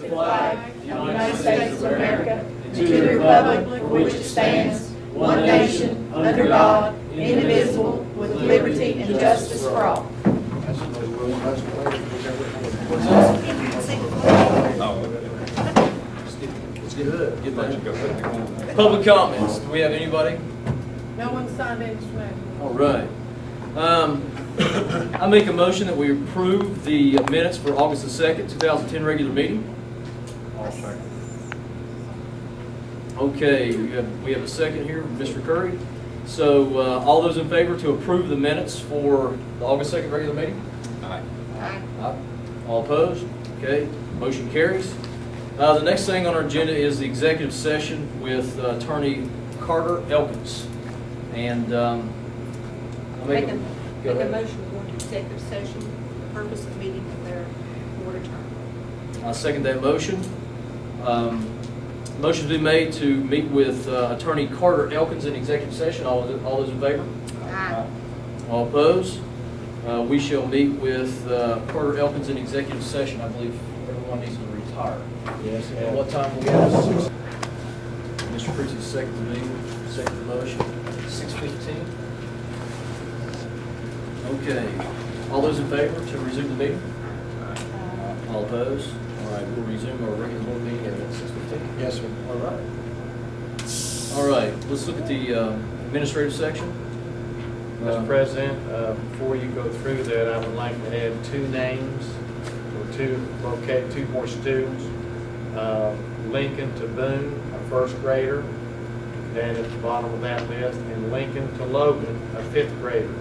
the flag of the United States of America and to the republic for which it stands, one nation, under God, indivisible, with liberty and justice for all. Public comments. Do we have anybody? No one signed in tonight. All right. I make a motion that we approve the minutes for August the 2nd, 2010 regular meeting. All second. Okay, we have a second here, Mr. Curry. So all those in favor to approve the minutes for the August 2nd regular meeting? Aye. Aye. All opposed? Okay, motion carries. The next thing on our agenda is the executive session with Attorney Carter Elkins. And I'll Make a go ahead. motion to go into executive session for the purpose of meeting with their board attorney. I second that motion. Motion's been made to meet with Attorney Carter Elkins in executive session. All those in favor? Aye. All opposed? We shall meet with Carter Elkins in executive session. I believe everyone needs to retire. Yes, At what time will we have? Mr. Priestley second the meeting, second the motion. 6:15. Okay. All those in favor to resume the meeting? All opposed? All right, we'll resume our regular board meeting at 6:15. Yes, sir. All right. All right, let's look at the administrative section. Mr. President, before you go through that, I would like to add two names for two more students. Lincoln to Boone, a first grader, and at the bottom of that list, and Lincoln to Logan, a fifth grader,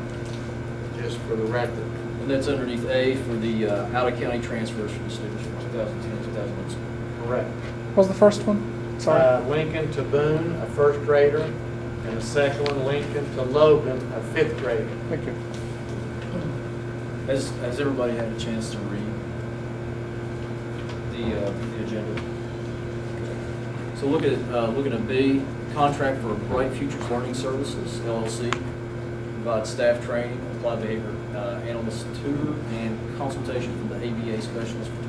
just for the record. And that's underneath A for the out-of-county transfers for the students from 2010 2011 school. Correct. What was the first one? Sorry. Lincoln to Boone, a first grader, and the second one, Lincoln to Logan, a fifth grader. Thank you. Has everybody had a chance to read the agenda? So looking at B, contract for Bright Futures Learning Services, LLC, provide staff training, applied behavior analyst tutor, and consultation from the ABA specialist for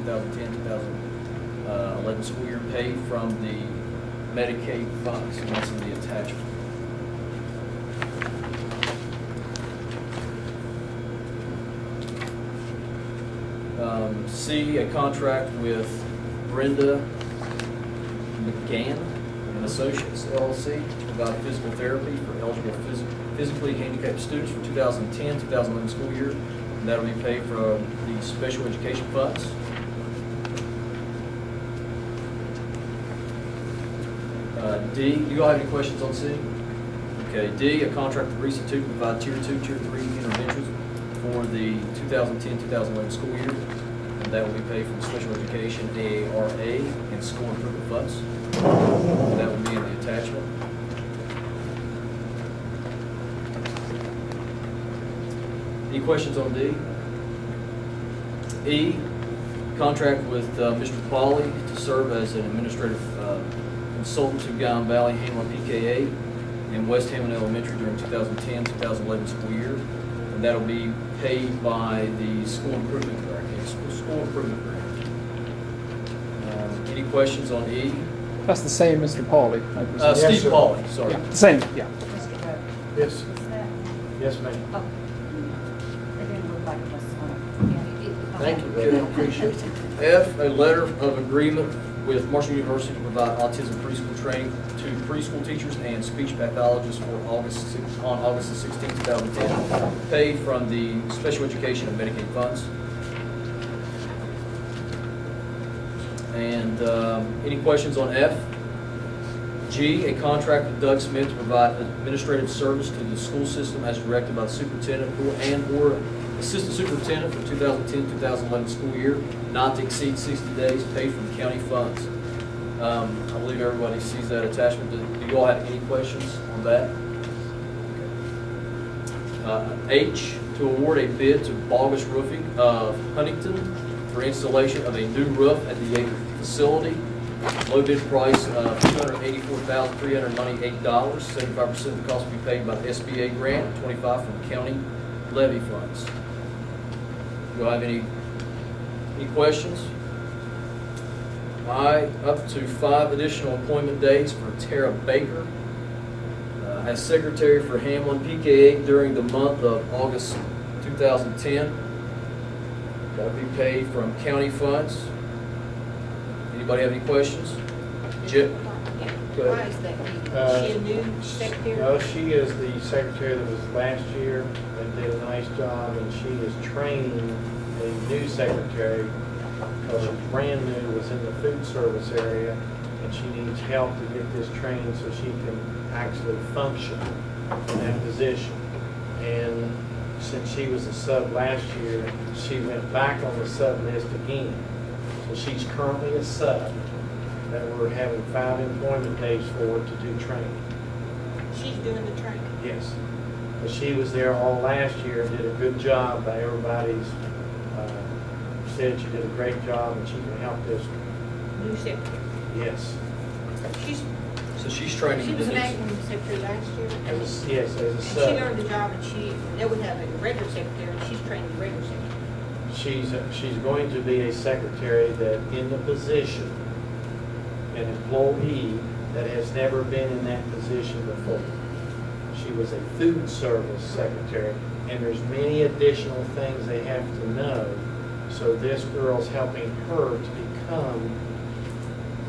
2010-2011 school year, paid from the Medicaid funds, and that's in the attachment. C, a contract with Brenda McGann and Associates, LLC, to provide physical therapy for eligible physically handicapped students for 2010-2011 school year, and that'll be paid from the special education funds. D, do you all have any questions on C? Okay, D, a contract with Reese to provide Tier 2, Tier 3 interventions for the 2010-2011 school year, and that will be paid from special education, AARA, and school improvement funds. And that will be in the attachment. Any questions on D? E, contract with Mr. Pauley to serve as an administrative consultant to Guyan Valley Hamlin PKA and West Hamlin Elementary during 2010-2011 school year, and that'll be paid by the school improvement grant. Any questions on E? That's the same Mr. Pauley. I presume. Steve sir. Pauley, sorry. Yeah, the same, yeah. Mr. Webb. Yes. Yes, ma'am. Oh. It didn't look like it was on. Yeah, it- Thank you, Betty. I appreciate it. F, a letter of agreement with Marshall University to provide autism preschool training to preschool teachers and speech pathologists for on August the 16th, 2010, paid from the special education and Medicaid funds. And any questions on F? G, a contract with Doug Smith to provide administrative service to the school system as directed by the superintendent or assistant superintendent for 2010-2011 school year, not to exceed 60 days, paid from county funds. I believe everybody sees that attachment. Do you all have any questions on that? H, to award a bid to Bogus Roofing of Huntington for installation of a new roof at the Yager facility. Low bid price of $284,398. 75% of the cost will be paid by the SBA grant, 25% from county levy funds. Do I have any questions? I, up to 5 additional appointment dates for Tara Baker as secretary for Hamlin PK8 during the month of August 2010. That'll be paid from county funds. Anybody have any questions? Jip? Yeah. Go ahead. Why is that? Uh, Is she a new secretary? No, she is the secretary that was last year and did a nice job, and she is training a new secretary because she's brand new, was in the food service area, and she needs help to get this trained so she can actually function in that position. And since she was a sub last year, she went back on the sub list again. So she's currently a sub that we're having 5 employment days for to do training. She's doing the training. Yes. But she was there all last year and did a good job by everybody's, said she did a great job and she can help this. New secretary. Yes. She's, So she's training. she was an the new- acting secretary last year. Yes, as a And she sub. learned the job, and they would have a regular secretary, and she's training the regular secretary. She's going to be a secretary that in the position, an employee that has never been in that position before. She was a food service secretary, and there's many additional things they have to know. So this girl's helping her to become,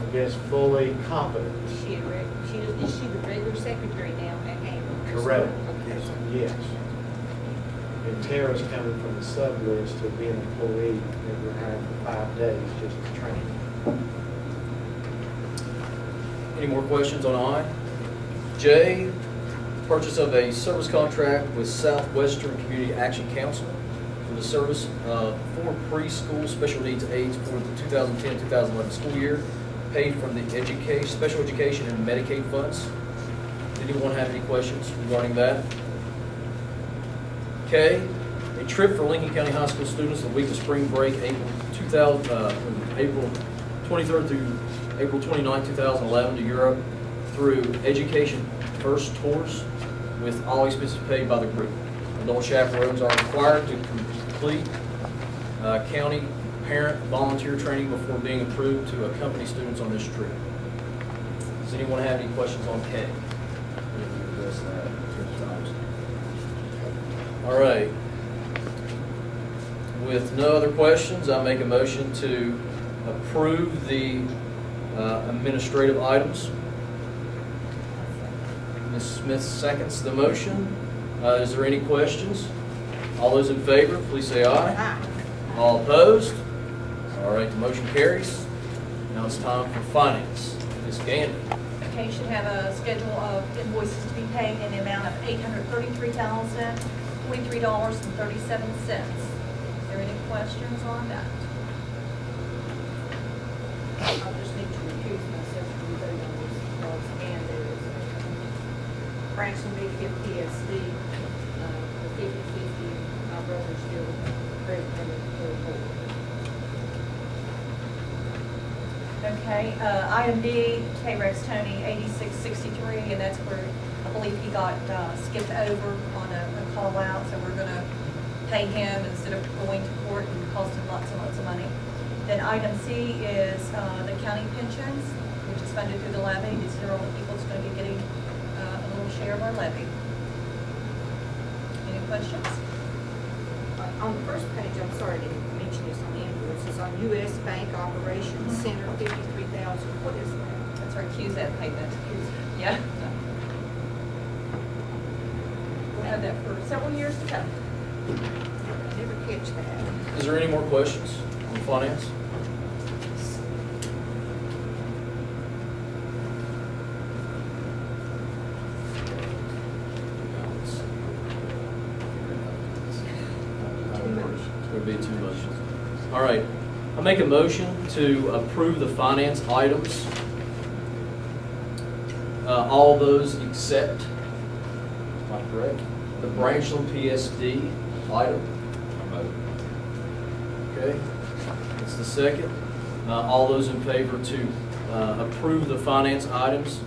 I guess, fully competent. Is she the regular secretary now at Hamlin? Correct. Okay. Yes. And Tara's coming from the sub list to be an employee that we're hiring for 5 days just to train. Any more questions on I? J, purchase of a service contract with Southwestern Community Action Council for the service of 4 preschool special needs aides for the 2010-2011 school year, paid from the special education and Medicaid funds. Anyone have any questions regarding that? K, a trip for Lincoln County High School students the week of spring break, April 23rd through April 29, 2011 to Europe through Education First Tours with all expenses paid by the group. Adult chaperones are required to complete county parent volunteer training before being approved to accompany students on this trip. Does anyone have any questions on K? All right. With no other questions, I make a motion to approve the administrative items. Ms. Smith seconds the motion. Is there any questions? All those in favor, please say aye. Aye. All opposed? All right, the motion carries. Now it's time for finance. Ms. Gandy. Okay, you should have a schedule of invoices to be paid in the amount of $833,043.37. Is there any questions on that? I'll just need to recuse myself from voting on these bills, and there is Branson Media PSD, the 50/50, my brother's still president of the board. Okay, item D, K-Rex Tony, 8663, and that's where I believe he got skipped over on a call out, so we're gonna pay him instead of going to court and costing lots and lots of money. Then item C is the county pensions, which is funded through the levy. These are all the people that's gonna be getting a little share of our levy. Any questions? On the first page, I'm sorry I didn't mention this on the invoices, on U.S. Bank Operations Center, 53,000, what is that? That's our QZET payment. Yeah. We'll have that for several years to come. I never catch that. Is there any more questions on finance? It's going to be too much. All right. I make a motion to approve the finance items. All those except, am I correct? The Branchland PSD item. Okay, that's the second. All those in favor to approve the finance items